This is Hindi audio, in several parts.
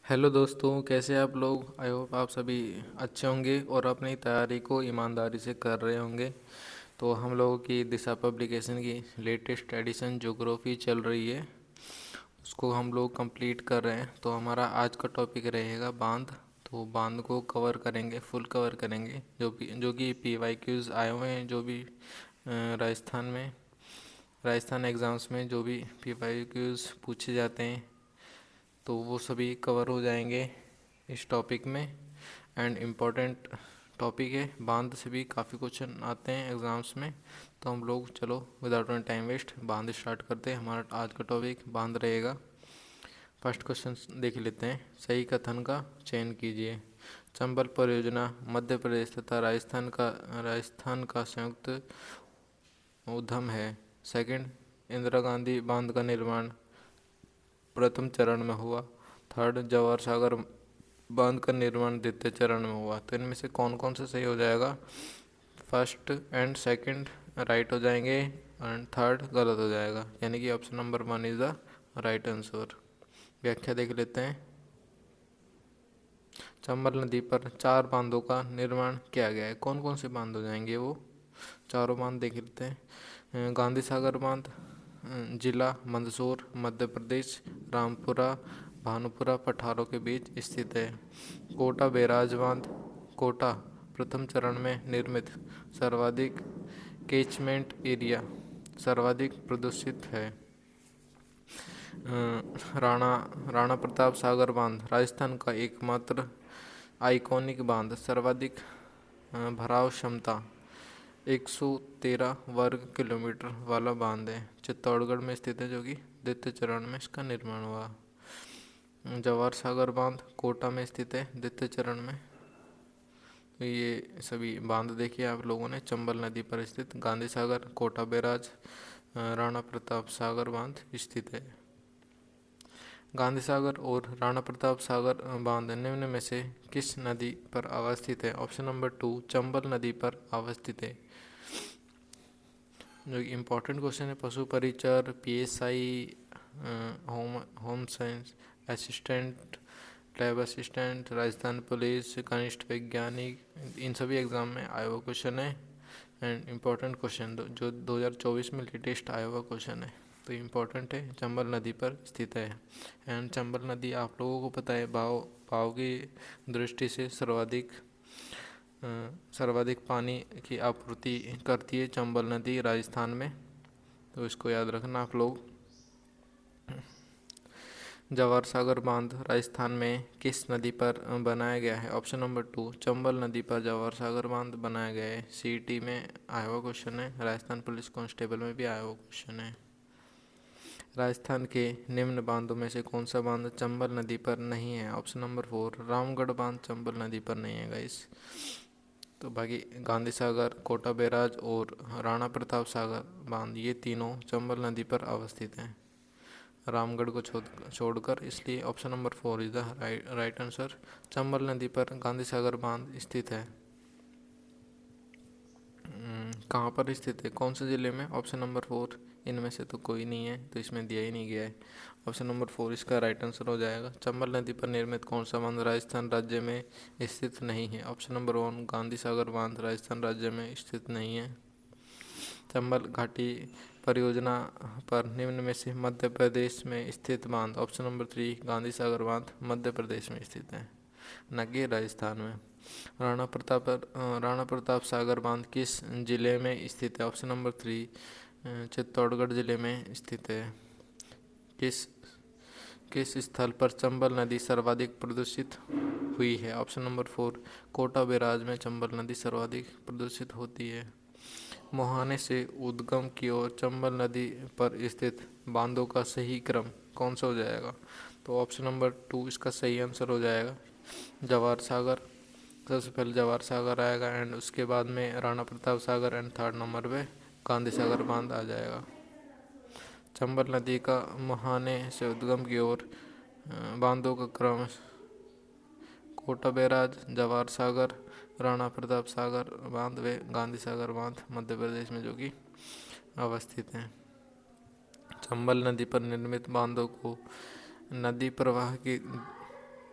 हेलो दोस्तों, कैसे हैं आप लोग। आई होप आप सभी अच्छे होंगे और अपनी तैयारी को ईमानदारी से कर रहे होंगे। तो हम लोगों की दिशा पब्लिकेशन की लेटेस्ट एडिशन ज्योग्राफी चल रही है, उसको हम लोग कंप्लीट कर रहे हैं। तो हमारा आज का टॉपिक रहेगा बांध। तो बांध को कवर करेंगे, फुल कवर करेंगे, जो कि PYQs आए हुए हैं, जो भी राजस्थान एग्ज़ाम्स में जो भी PYQs पूछे जाते हैं, तो वो सभी कवर हो जाएंगे इस टॉपिक में। एंड इम्पोर्टेंट टॉपिक है, बांध से भी काफ़ी क्वेश्चन आते हैं एग्ज़ाम्स में। तो हम लोग चलो विदाउट एनी टाइम वेस्ट बांध स्टार्ट करते हैं। हमारा आज का टॉपिक बांध रहेगा। फर्स्ट क्वेश्चन देख लेते हैं। सही कथन का चयन कीजिए। चंबल परियोजना मध्य प्रदेश तथा राजस्थान का संयुक्त उद्यम है। सेकंड, इंदिरा गांधी बांध का निर्माण प्रथम चरण में हुआ। थर्ड, जवाहर सागर बांध का निर्माण द्वितीय चरण में हुआ। तो इनमें से कौन कौन सा सही हो जाएगा। फर्स्ट एंड सेकंड राइट हो जाएंगे एंड थर्ड गलत हो जाएगा, यानी कि option number 1 is the right answer. व्याख्या देख लेते हैं। चंबल नदी पर 4 बांधों का निर्माण किया गया है। कौन कौन से बांध हो जाएंगे वो चारों बांध देख लेते हैं। गांधी सागर बांध, जिला मंदसौर मध्य प्रदेश, रामपुरा भानुपुरा पठारों के बीच स्थित है। कोटा बैराज बांध, कोटा प्रथम चरण में निर्मित सर्वाधिक कैचमेंट एरिया, सर्वाधिक प्रदूषित है। राणा राणा प्रताप सागर बांध राजस्थान का एकमात्र आइकॉनिक बांध, सर्वाधिक भराव क्षमता 113 वर्ग किलोमीटर वाला बांध है। चित्तौड़गढ़ में स्थित है, जो कि द्वितीय चरण में इसका निर्माण हुआ। जवाहर सागर बांध कोटा में स्थित है द्वितीय चरण में। तो ये सभी बांध देखिए आप लोगों ने। चंबल नदी पर स्थित गांधी सागर, कोटा बैराज, राणा प्रताप सागर बांध स्थित है। गांधी सागर और राणा प्रताप सागर बांध निम्न में से किस नदी पर अवस्थित है। ऑप्शन नंबर 2 चंबल नदी पर अवस्थित है। जो इम्पोर्टेंट क्वेश्चन है, पशु परिचर, PSI, home home science assistant, lab assistant, Rajasthan police, कनिष्ठ वैज्ञानिक, इन सभी एग्ज़ाम में आया हुआ क्वेश्चन है। एंड इम्पोर्टेंट क्वेश्चन जो 2024 में लेटेस्ट आया हुआ क्वेश्चन है, तो इम्पोर्टेंट है। चंबल नदी पर स्थित है। एंड चंबल नदी आप लोगों को पता है भाव भाव की दृष्टि से सर्वाधिक पानी की आपूर्ति करती है चंबल नदी राजस्थान में, तो इसको याद रखना आप लोग। जवाहर सागर बांध राजस्थान में किस नदी पर बनाया गया है। ऑप्शन नंबर 2 चंबल नदी पर जवाहर सागर बांध बनाया गया है। CET में आया हुआ क्वेश्चन है, राजस्थान पुलिस कांस्टेबल में भी आया हुआ क्वेश्चन है। राजस्थान के निम्न बांधों में से कौन सा बांध चंबल नदी पर नहीं है। ऑप्शन नंबर 4 रामगढ़ बांध चंबल नदी पर नहीं है गाइस। तो बाकी गांधी सागर, कोटा बैराज और राणा प्रताप सागर बांध, ये तीनों चंबल नदी पर अवस्थित हैं रामगढ़ को छोड़कर, इसलिए option number 4 is the right answer. Chambal नदी पर गांधी सागर बांध स्थित है। कहाँ पर स्थित है, कौन से ज़िले में। ऑप्शन नंबर 4 इनमें से तो कोई नहीं है, तो इसमें दिया ही नहीं गया है। ऑप्शन नंबर 4 इसका राइट आंसर हो जाएगा। चंबल नदी पर निर्मित कौन सा बांध राजस्थान राज्य में स्थित नहीं है। ऑप्शन नंबर 1 गांधी सागर बांध राजस्थान राज्य में स्थित नहीं है। चंबल घाटी परियोजना पर निम्न में से मध्य प्रदेश में स्थित बांध। ऑप्शन नंबर 3 गांधी सागर बांध मध्य प्रदेश में स्थित है, न कि राजस्थान में। राणा प्रताप सागर बांध किस जिले में स्थित है। ऑप्शन नंबर 3 चित्तौड़गढ़ जिले में स्थित है। किस किस स्थल पर चंबल नदी सर्वाधिक प्रदूषित हुई है। ऑप्शन नंबर 4 कोटा बैराज में चंबल नदी सर्वाधिक प्रदूषित होती है। मोहाने से उद्गम की ओर चंबल नदी पर स्थित बांधों का सही क्रम कौन सा हो जाएगा। तो ऑप्शन नंबर 2 इसका सही आंसर हो जाएगा। जवाहर सागर, सबसे पहले जवाहर सागर आएगा एंड उसके बाद में Rana Pratap Sagar and third number पे गांधी सागर बांध आ जाएगा। चंबल नदी का मोहाने से उद्गम की ओर बांधों का क्रम कोटा बैराज, जवाहर सागर, राणा प्रताप सागर बांध व गांधी सागर बांध मध्य प्रदेश में जो कि अवस्थित हैं। चंबल नदी पर निर्मित बांधों को नदी प्रवाह की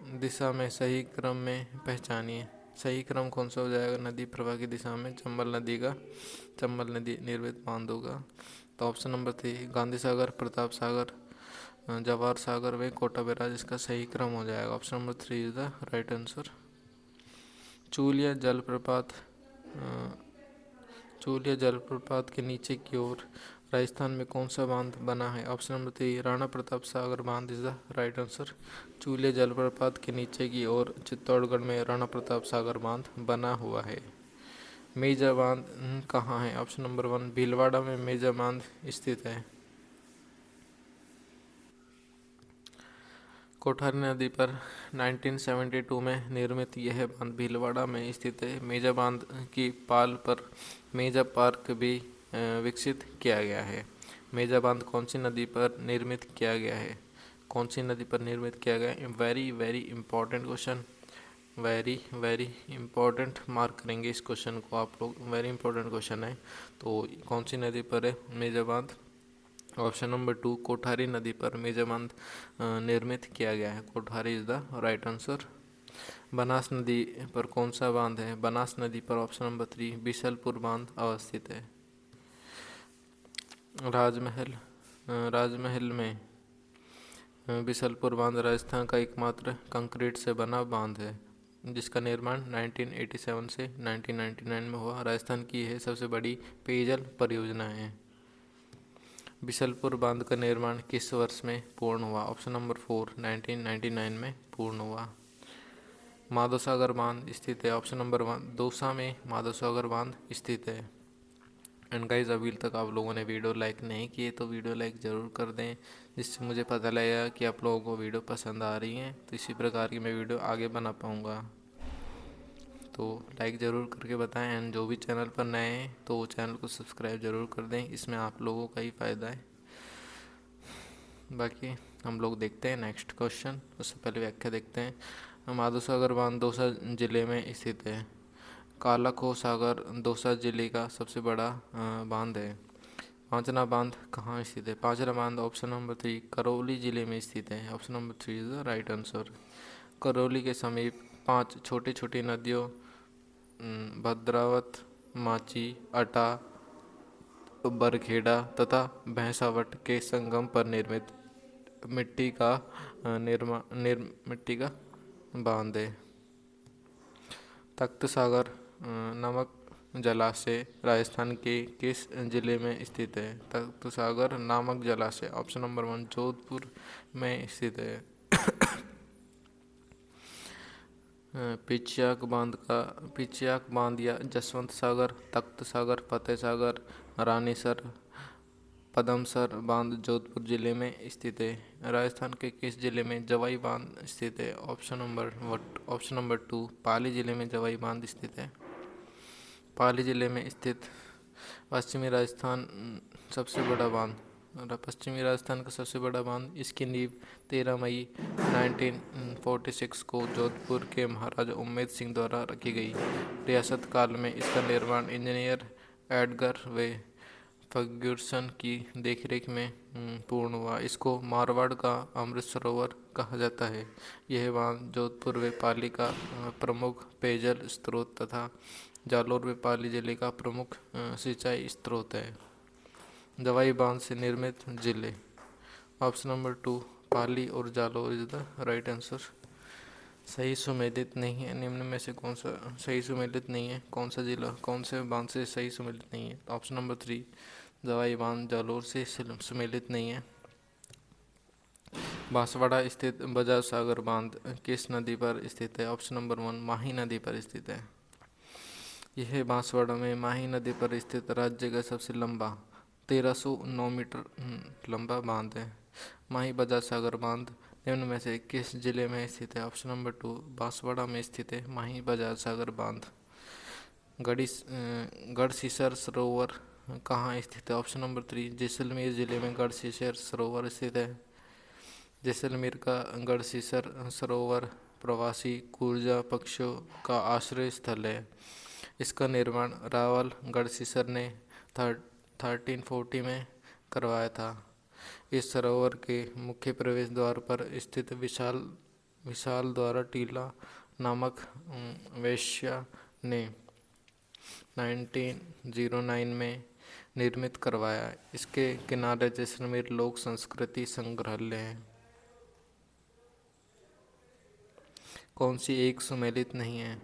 दिशा में सही क्रम में पहचानिए। सही क्रम कौन सा हो जाएगा नदी प्रवाह की दिशा में? चंबल नदी निर्मित बांध होगा। तो ऑप्शन नंबर 3 गांधी सागर, प्रताप सागर, जवाहर सागर व कोटा बैराज इसका सही क्रम हो जाएगा। Option number 3 is the right answer. Chuliya जलप्रपात चूलिया जलप्रपात के नीचे की ओर राजस्थान में कौन सा बांध बना है? ऑप्शन नंबर 3 राणा प्रताप सागर बांध is the right answer. Chuliya जलप्रपात के नीचे की ओर चित्तौड़गढ़ में राणा प्रताप सागर बांध बना हुआ है। मेजा बांध कहाँ है? ऑप्शन नंबर 1 भीलवाड़ा में मेजा बांध स्थित है। कोठारी नदी पर 1972 में निर्मित यह बांध भीलवाड़ा में स्थित है। मेजा बांध की पाल पर मेजा पार्क भी विकसित किया गया है। मेजा बांध कौन सी नदी पर निर्मित किया गया है? कौन सी नदी पर निर्मित किया गया है? Very very important question, very very important, mark करेंगे इस क्वेश्चन को आप लोग, वेरी इंपॉर्टेंट क्वेश्चन है। तो कौन सी नदी पर है मेजा बांध? ऑप्शन नंबर 2 कोठारी नदी पर मेजा बांध निर्मित किया गया है। Kothari is the right answer. Banas नदी पर कौन सा बांध है? बनास नदी पर ऑप्शन नंबर 3 बिशलपुर बांध अवस्थित है। राजमहल में बिशलपुर बांध राजस्थान का एकमात्र कंक्रीट से बना बांध है, जिसका निर्माण 1987 से 1999 में हुआ। राजस्थान की यह सबसे बड़ी पेयजल परियोजना है। बिशलपुर बांध का निर्माण किस वर्ष में पूर्ण हुआ? ऑप्शन नंबर 4 1999 में पूर्ण हुआ। माधोसागर बांध स्थित है। ऑप्शन नंबर 1 दौसा में माधोसागर बांध स्थित है। एंड गाइस, अभी तक आप लोगों ने वीडियो लाइक नहीं किए तो वीडियो लाइक ज़रूर कर दें, जिससे मुझे पता लगेगा कि आप लोगों को वीडियो पसंद आ रही है। तो इसी प्रकार की मैं वीडियो आगे बना पाऊँगा। तो लाइक ज़रूर करके बताएं। एंड जो भी चैनल पर नए हैं तो वो चैनल को सब्सक्राइब ज़रूर कर दें, इसमें आप लोगों का ही फ़ायदा है। बाकी हम लोग देखते हैं नेक्स्ट क्वेश्चन, उससे पहले व्याख्या देखते हैं। माधोसागर बांध दौसा जिले में स्थित है। कालाखो सागर दौसा जिले का सबसे बड़ा बांध है। पांचना बांध कहाँ स्थित है? पांचना बांध ऑप्शन नंबर 3 करौली जिले में स्थित है। Option number 3 is the right answer. Karauli के समीप 5 छोटी छोटी नदियों भद्रावत, माची, अटा, बरखेड़ा तथा भैंसावट के संगम पर निर्मित मिट्टी का बांध है। तख्त सागर नामक जलाशय राजस्थान के किस जिले में स्थित है? तख्त सागर नामक जलाशय ऑप्शन नंबर 1 जोधपुर में स्थित है। पिचियाक बांध या जसवंत सागर, तख्त सागर, फतेह सागर, रानीसर, पदमसर बांध जोधपुर जिले में स्थित है। राजस्थान के किस जिले में जवाई बांध स्थित है? ऑप्शन नंबर 2 पाली जिले में जवाई बांध स्थित है। पाली जिले में स्थित पश्चिमी राजस्थान का सबसे बड़ा बांध, इसकी नींव 13 मई 1946 को जोधपुर के महाराजा उम्मेद सिंह द्वारा रखी गई। रियासत काल में इसका निर्माण इंजीनियर एडगर वे फर्ग्यूसन की देखरेख में पूर्ण हुआ। इसको मारवाड़ का अमृत सरोवर कहा जाता है। यह बांध जोधपुर व पाली का प्रमुख पेयजल स्रोत तथा जालोर व पाली जिले का प्रमुख सिंचाई स्रोत है। जवाई बांध से निर्मित जिले ऑप्शन नंबर 2 पाली और Jalore is the right answer. सही सुमेलित नहीं है, निम्न में से कौन सा सही सुमेलित नहीं है? कौन सा जिला कौन से बांध से सही सुमेलित नहीं है? ऑप्शन नंबर 3 जवाई बांध जालोर से सुमेलित नहीं है। बांसवाड़ा स्थित बजाज सागर बांध किस नदी पर स्थित है? ऑप्शन नंबर 1 माही नदी पर स्थित है। यह बांसवाड़ा में माही नदी पर स्थित राज्य का सबसे लंबा 1309 मीटर लंबा बांध है। माही बजाज सागर बांध निम्न में से किस जिले में स्थित है? ऑप्शन नंबर 2 बांसवाड़ा में स्थित है माही बजाज सागर बांध। गढ़सीसर सरोवर कहाँ स्थित है? ऑप्शन नंबर 3 जैसलमेर जिले में गढ़सीसर सरोवर स्थित है। जैसलमेर का गढ़सीसर सरोवर प्रवासी कूर्जा पक्षियों का आश्रय स्थल है। इसका निर्माण रावल गढ़सीसर ने 1340 में करवाया था। इस सरोवर के मुख्य प्रवेश द्वार पर स्थित विशाल विशाल द्वारा टीला नामक वेश्या ने 1909 में निर्मित करवाया। इसके किनारे जैसलमेर लोक संस्कृति संग्रहालय है। कौन सी एक सुमेलित नहीं है?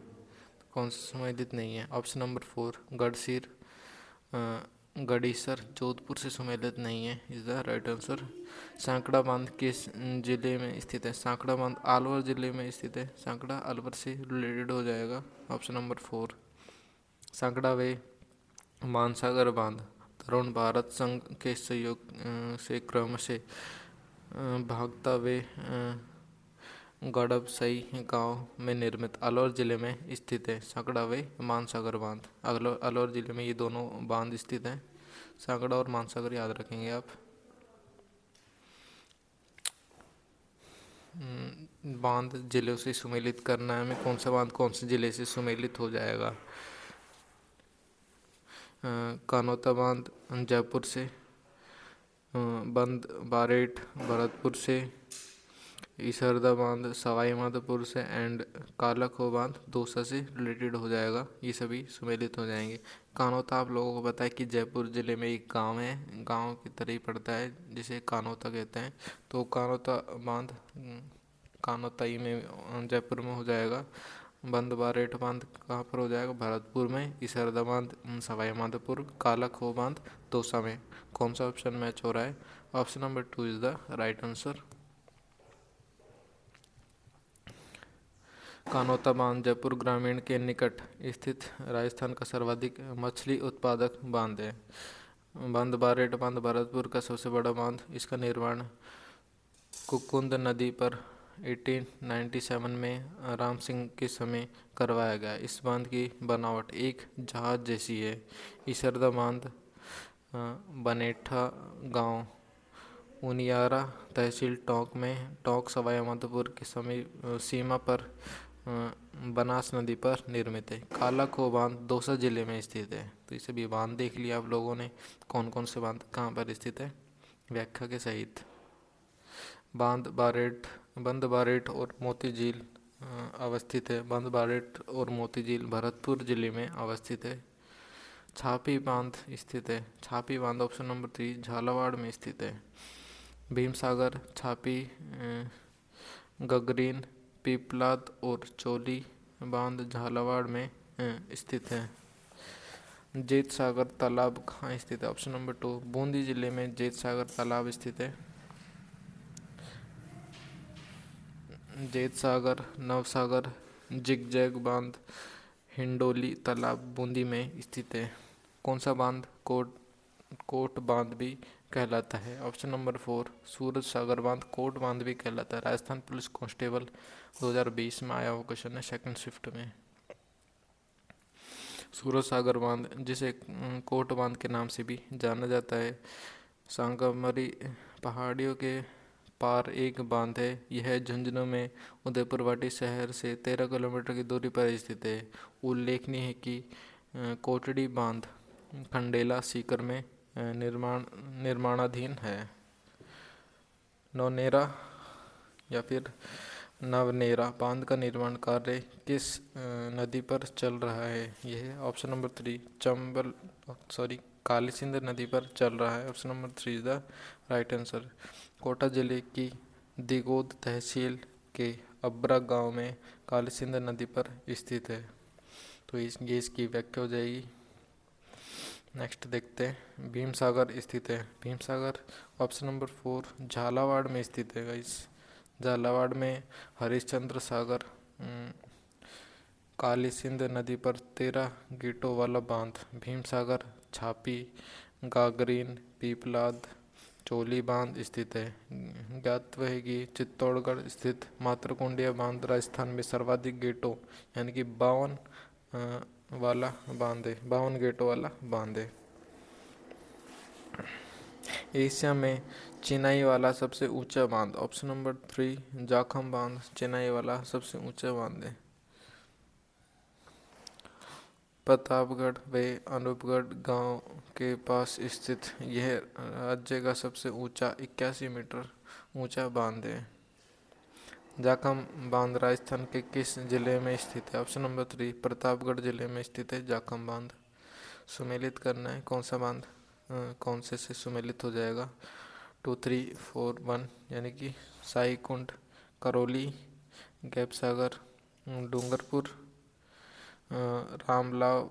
कौन सी सुमेलित नहीं है? ऑप्शन नंबर 4 गढ़सिर, गढ़ीसर जोधपुर से सुमेलित नहीं है, इज द राइट आंसर। सांकड़ा बांध किस जिले में स्थित है? सांकड़ा बांध अलवर जिले में स्थित है। सांकड़ा अलवर से रिलेटेड हो जाएगा, ऑप्शन नंबर 4। सांकड़ा वे मानसागर बांध तरुण भारत संघ के सहयोग से क्रम से भागता वे गड़बसई गांव में निर्मित अलवर जिले में स्थित है। सांकड़ा वे मानसागर बांध अलवर जिले में ये दोनों बांध स्थित हैं। सांकड़ा और मानसागर याद रखेंगे आप। बांध जिले से सुमेलित करना है हमें। कौन सा बांध कौन से जिले से सुमेलित हो जाएगा? कानोता बांध जयपुर से, बंद बारेट भरतपुर से, इसरदा बांध सवाई माधोपुर से एंड कालाखो बांध दौसा से रिलेटेड हो जाएगा। ये सभी सुमेलित हो जाएंगे। कानोता आप लोगों को पता है कि जयपुर ज़िले में एक गांव है, गांव की तरह ही पड़ता है जिसे कानोता कहते हैं। तो कानोता बांध कानोताई में जयपुर में हो जाएगा। बंद बारेट बांध कहाँ पर हो जाएगा? भरतपुर में। इसरदा बांध सवाई माधोपुर, कालाखो बांध दौसा में। कौन सा ऑप्शन मैच हो रहा है? Option number 2 is the right answer. Kanota बांध जयपुर ग्रामीण के निकट स्थित राजस्थान का सर्वाधिक मछली उत्पादक बांध है। बंद बारेट बांध भरतपुर का सबसे बड़ा बांध। इसका निर्माण कुकुंद नदी पर 1897 में राम सिंह के समय करवाया गया। इस बांध की बनावट एक जहाज जैसी है। इसरदा बांध बनेठा गांव उनियारा तहसील टोंक सवाई माधोपुर के समीप सीमा पर बनास नदी पर निर्मित है। कालाखो बांध दौसा जिले में स्थित है। तो ये सभी बांध देख लिया आप लोगों ने, कौन कौन से बांध कहाँ पर स्थित है व्याख्या के सहित। बंद बारेट और मोती झील अवस्थित है। बंद बारेट और मोती झील भरतपुर जिले में अवस्थित है। छापी बांध स्थित है। छापी बांध ऑप्शन नंबर 3 झालावाड़ में स्थित है। भीमसागर, छापी, गगरीन, पीपलाद और चोली बांध झालावाड़ में स्थित है। जेत सागर तालाब कहाँ स्थित है? ऑप्शन नंबर 2 बूंदी जिले में जेत सागर तालाब स्थित है। जेत सागर, नवसागर, जिगजैग बांध हिंडोली तालाब बूंदी में स्थित है। कौन सा बांध कोट बांध भी कहलाता है? ऑप्शन नंबर 4 सूरज सागर बांध कोट बांध भी कहलाता है। राजस्थान पुलिस कांस्टेबल 2020 में आया हुआ क्वेश्चन है, सेकंड शिफ्ट में। सूरज सागर बांध जिसे कोट बांध के नाम से भी जाना जाता है, सांगामरी पहाड़ियों के पार एक बांध है। यह झुंझुनू में उदयपुरवाटी शहर से 13 किलोमीटर की दूरी पर स्थित है। उल्लेखनीय है कि कोटड़ी बांध खंडेला सीकर में निर्माणाधीन है। नौनेरा या फिर नवनेरा बांध का निर्माण कार्य किस नदी पर चल रहा है? यह ऑप्शन नंबर 3 काली सिंध नदी पर चल रहा है। Option number 3 is the right answer. Kota जिले की दिगोद तहसील के अब्रा गांव में काली सिंध नदी पर स्थित है। तो ये इसकी व्याख्या हो जाएगी। नेक्स्ट देखते हैं। भीमसागर स्थित है। भीमसागर ऑप्शन नंबर 4 झालावाड़ में स्थित है गाइस। झालावाड़ में हरिश्चंद्र सागर काली सिंध नदी पर 13 गेटों वाला बांध भीमसागर, छापी, गागरीन, पीपलाद, चोली बांध स्थित है। ज्ञातव्य है कि चित्तौड़गढ़ स्थित मातरकुंडिया बांध राजस्थान में सर्वाधिक गेटों यानी कि 52 वाला बांध है, 52 गेटों वाला बांध है। एशिया में चिनाई वाला सबसे ऊंचा बांध ऑप्शन नंबर 3 जाखम बांध चिनाई वाला सबसे ऊंचा बांध है। प्रतापगढ़ व अनूपगढ़ गांव के पास स्थित यह राज्य का सबसे ऊंचा 81 मीटर ऊंचा बांध है। जाखम बांध राजस्थान के किस जिले में स्थित है? ऑप्शन नंबर 3 प्रतापगढ़ जिले में स्थित है जाखम बांध। सुमेलित करना है कौन सा बांध कौन से सुमेलित हो जाएगा? 2 3 4 1 यानी कि शाही कुंड, करौली, गैपसागर, डूंगरपुर, रामलाव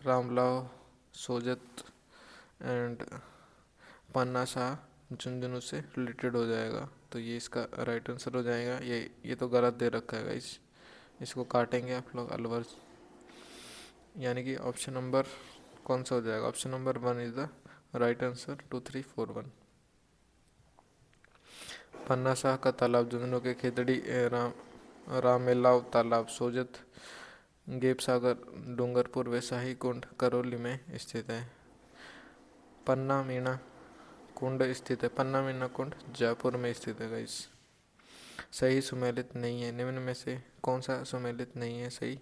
रामलाव सोजत एंड पन्ना शाह झुंझुनू से रिलेटेड हो जाएगा। तो ये इसका राइट आंसर हो जाएगा। ये तो गलत दे रखा है गाइस, इसको काटेंगे आप लोग अलवर, यानी कि ऑप्शन नंबर कौन सा हो जाएगा? Option number 1 is the right answer. 2 3 4 1। पन्ना शाह का तालाब झुंझुनू के खेतड़ी रामेलाव तालाब सोजत गेप सागर डूंगरपुर व शाही कुंड करौली में स्थित है। पन्ना मीना कुंड स्थित है, पन्ना मीना कुंड जयपुर में स्थित है गाइस। सही सुमेलित नहीं है, निम्न में से कौन सा सुमेलित नहीं है सही?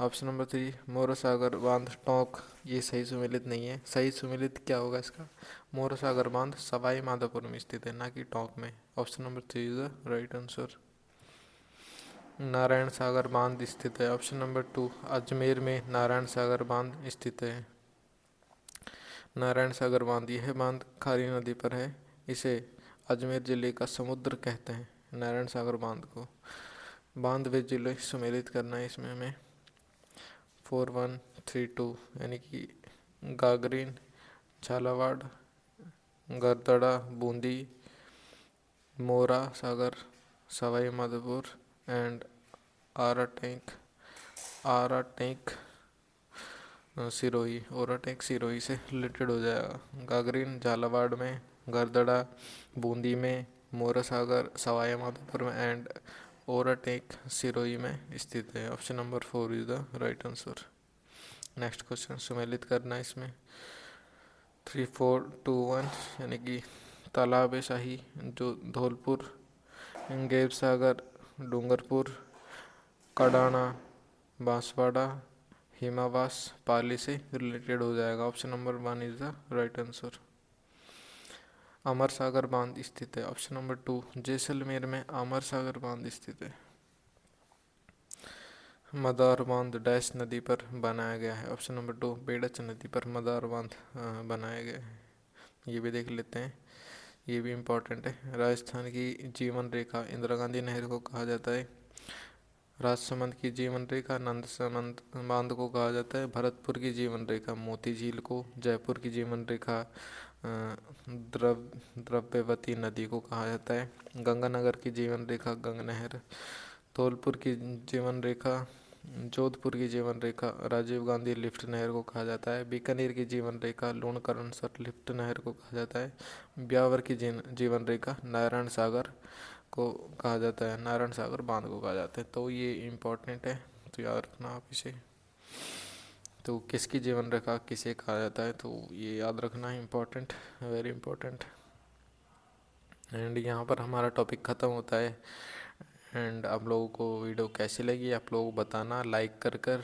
ऑप्शन नंबर 3 मोरसागर बांध टोंक, ये सही सुमेलित नहीं है। सही सुमेलित क्या होगा इसका? मोरसागर बांध सवाई माधोपुर में स्थित है, ना कि टोंक में। Option number 3 is the right answer. Narayan Sagar बांध स्थित है। ऑप्शन नंबर 2 अजमेर में नारायण सागर बांध स्थित है। नारायण सागर बांध, यह बांध खारी नदी पर है। इसे अजमेर जिले का समुद्र कहते हैं, नारायण सागर बांध को। बांध वे जिले सुमेलित करना है इसमें हमें। 4 1 3 2 यानी कि Gagrin, Jhalawar, Gardara, Bundi, Mora Sagar, Sawai Madhopur and Ara tank Sirohi, Ora tank Sirohi से रिलेटेड हो जाएगा। गागरीन झालावाड़ में, गरदड़ा बूंदी में, मोरा सागर सवाई माधोपुर में एंड ओरा टैंक सिरोही में स्थित है। Option number 4 is the right answer. Next question सुमेलित करना है इसमें। 3 4 2 1 यानी कि तालाब शाही जो धौलपुर, गेप सागर, डूंगरपुर, कडाना, बांसवाड़ा, हिमावास, पाली से रिलेटेड हो जाएगा। Option number 1 is the right answer. Amar Sagar बांध स्थित है। ऑप्शन नंबर 2 जैसलमेर में अमर सागर बांध स्थित है। मदार बांध डैश नदी पर बनाया गया है। ऑप्शन नंबर 2 बेड़च नदी पर मदार बांध बनाया गया है। ये भी देख लेते हैं, ये भी इम्पोर्टेंट है। राजस्थान की जीवन रेखा इंदिरा गांधी नहर को कहा जाता है। राजसमंद की जीवन रेखा नंदसमंद बांध को कहा जाता है। भरतपुर की जीवन रेखा मोती झील को, जयपुर की जीवन रेखा द्रव्यवती नदी को कहा जाता है। गंगानगर की जीवन रेखा गंगा नहर, धौलपुर की जीवन रेखा, जोधपुर की जीवन रेखा राजीव गांधी लिफ्ट नहर को कहा जाता है। बीकानेर की जीवन रेखा लूणकरणसर लिफ्ट नहर को कहा जाता है। ब्यावर की जीवन रेखा नारायण सागर को कहा जाता है, नारायण सागर बांध को कहा जाता है। तो ये इम्पोर्टेंट है, तो याद रखना आप इसे। तो किसकी जीवन रेखा किसे कहा जाता है, तो ये याद रखना है, इम्पोर्टेंट, वेरी इम्पोर्टेंट। एंड यहाँ पर हमारा टॉपिक ख़त्म होता है। एंड आप लोगों को वीडियो कैसी लगी आप लोग बताना, लाइक करके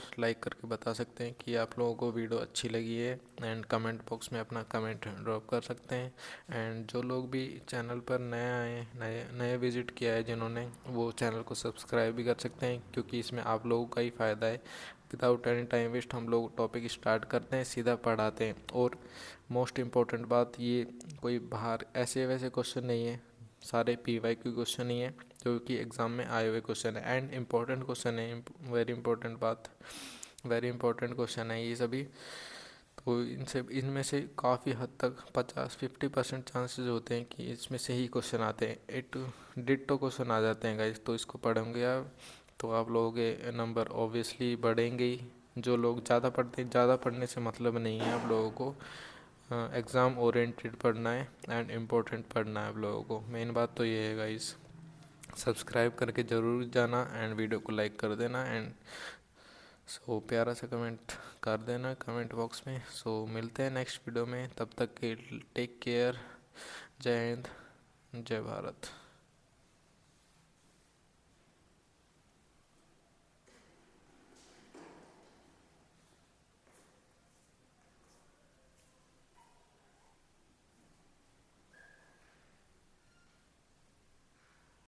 बता सकते हैं कि आप लोगों को वीडियो अच्छी लगी है। एंड कमेंट बॉक्स में अपना कमेंट ड्रॉप कर सकते हैं। एंड जो लोग भी चैनल पर नए आए नए विजिट किया है जिन्होंने, वो चैनल को सब्सक्राइब भी कर सकते हैं, क्योंकि इसमें आप लोगों का ही फ़ायदा है। विदाउट एनी टाइम वेस्ट हम लोग टॉपिक स्टार्ट करते हैं, सीधा पढ़ाते हैं। और मोस्ट इम्पॉर्टेंट बात, ये कोई बाहर ऐसे वैसे क्वेश्चन नहीं है, सारे PYQ क्वेश्चन ही है जो कि एग्ज़ाम में आए हुए क्वेश्चन है। एंड इम्पोर्टेंट क्वेश्चन है, वेरी इंपॉर्टेंट बात, वेरी इंपॉर्टेंट क्वेश्चन है ये सभी। तो इनमें से काफ़ी हद तक 50-50% चांसेस होते हैं कि इसमें से ही क्वेश्चन आते हैं। डिट्टो क्वेश्चन आ जाते हैं गाइस, तो इसको पढ़ोगे आप तो आप लोगों के नंबर ऑब्वियसली बढ़ेंगे ही। जो लोग ज़्यादा पढ़ते हैं, ज़्यादा पढ़ने से मतलब नहीं है आप लोगों को, एग्ज़ाम ओरिएंटेड पढ़ना है एंड इम्पोर्टेंट पढ़ना है आप लोगों को। मेन बात तो ये है गाइस। सब्सक्राइब करके ज़रूर जाना एंड वीडियो को लाइक कर देना। एंड सो प्यारा सा कमेंट कर देना कमेंट बॉक्स में। सो मिलते हैं नेक्स्ट वीडियो में, तब तक के टेक केयर। जय हिंद, जय भारत।